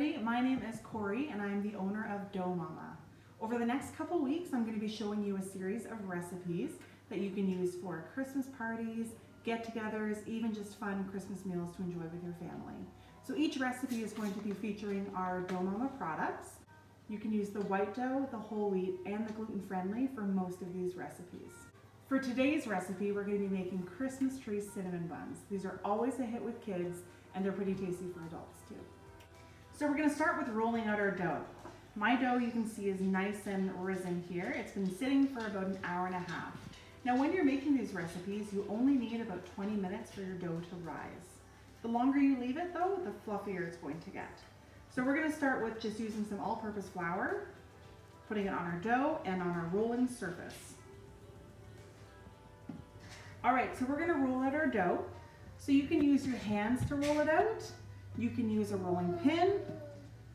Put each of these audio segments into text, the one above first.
everybody, my name is Corey and I'm the owner of Dough Mama. Over the next couple weeks I'm going to be showing you a series of recipes that you can use for Christmas parties, get-togethers, even just fun Christmas meals to enjoy with your family. So each recipe is going to be featuring our Dough Mama products. You can use the white dough, the whole wheat, and the gluten-friendly for most of these recipes. For today's recipe, we're going to be making Christmas tree cinnamon buns. These are always a hit with kids and they're pretty tasty for adults too. So we're going to start with rolling out our dough. My dough, you can see, is nice and risen here. It's been sitting for about an hour and a half. Now when you're making these recipes, you only need about 20 minutes for your dough to rise. The longer you leave it though, the fluffier it's going to get. So we're going to start with just using some all-purpose flour, putting it on our dough and on our rolling surface. All right, so we're going to roll out our dough. So you can use your hands to roll it out. You can use a rolling pin.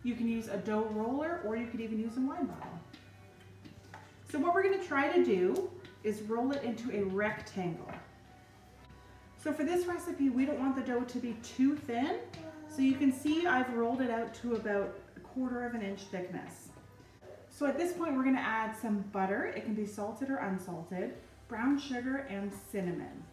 You can use a dough roller, or you could even use a wine bottle. So what we're going to try to do is roll it into a rectangle. So for this recipe, we don't want the dough to be too thin. So you can see I've rolled it out to about 1/4 of an inch thickness. So at this point, we're going to add some butter. It can be salted or unsalted, brown sugar, and cinnamon.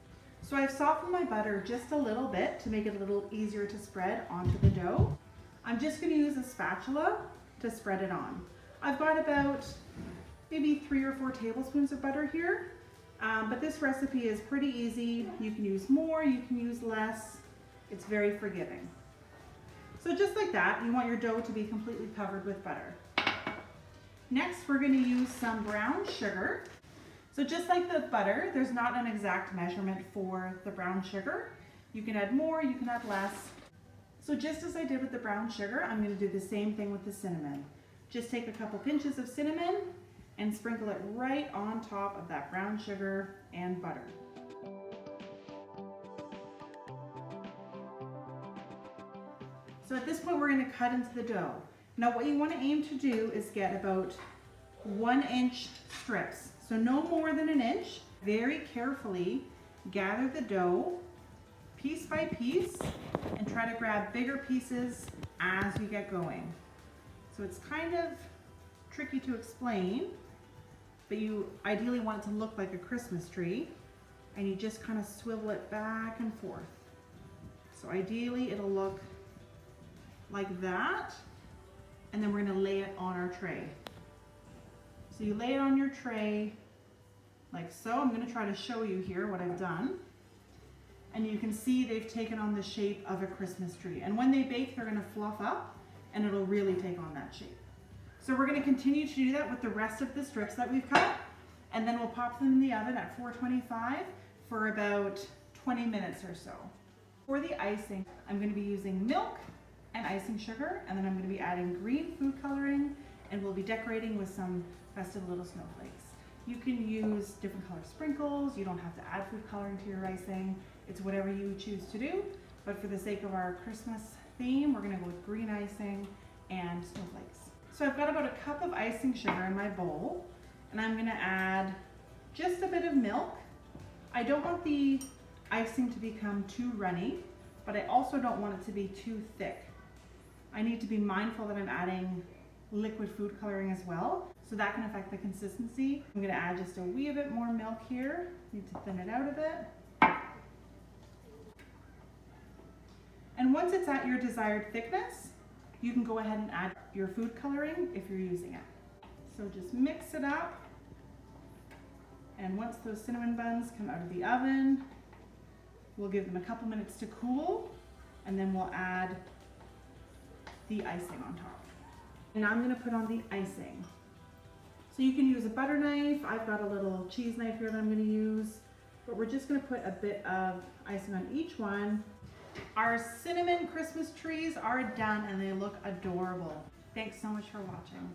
So I've softened my butter just a little bit to make it a little easier to spread onto the dough. I'm just going to use a spatula to spread it on. I've got about maybe 3 or 4 tablespoons of butter here, but this recipe is pretty easy. You can use more, you can use less. It's very forgiving. So just like that, you want your dough to be completely covered with butter. Next, we're going to use some brown sugar. So just like the butter, there's not an exact measurement for the brown sugar. You can add more, you can add less. So just as I did with the brown sugar, I'm going to do the same thing with the cinnamon. Just take a couple pinches of cinnamon and sprinkle it right on top of that brown sugar and butter. So at this point, we're going to cut into the dough. Now what you want to aim to do is get about 1-inch strips. So no more than 1 inch. Very carefully gather the dough piece by piece and try to grab bigger pieces as you get going. So it's kind of tricky to explain, but you ideally want it to look like a Christmas tree, and you just kind of swivel it back and forth. So ideally it'll look like that, and then we're going to lay it on our tray. So you lay it on your tray like so. I'm going to try to show you here what I've done. And you can see they've taken on the shape of a Christmas tree. And when they bake, they're going to fluff up and it'll really take on that shape. So we're going to continue to do that with the rest of the strips that we've cut. And then we'll pop them in the oven at 425 for about 20 minutes or so. For the icing, I'm going to be using milk and icing sugar, and then I'm going to be adding green food coloring, and we'll be decorating with some festive little snowflakes. You can use different color sprinkles. You don't have to add food coloring to your icing. It's whatever you choose to do, but for the sake of our Christmas theme, we're going to go with green icing and snowflakes. So I've got about 1 cup of icing sugar in my bowl, and I'm going to add just a bit of milk. I don't want the icing to become too runny, but I also don't want it to be too thick. I need to be mindful that I'm adding liquid food coloring as well, so that can affect the consistency. I'm going to add just a wee bit more milk here. Need to thin it out a bit. And once it's at your desired thickness, you can go ahead and add your food coloring if you're using it. So just mix it up. And once those cinnamon buns come out of the oven, we'll give them a couple minutes to cool, and then we'll add the icing on top. And now I'm going to put on the icing. So you can use a butter knife. I've got a little cheese knife here that I'm going to use, but we're just going to put a bit of icing on each one. Our cinnamon Christmas trees are done and they look adorable. Thanks so much for watching.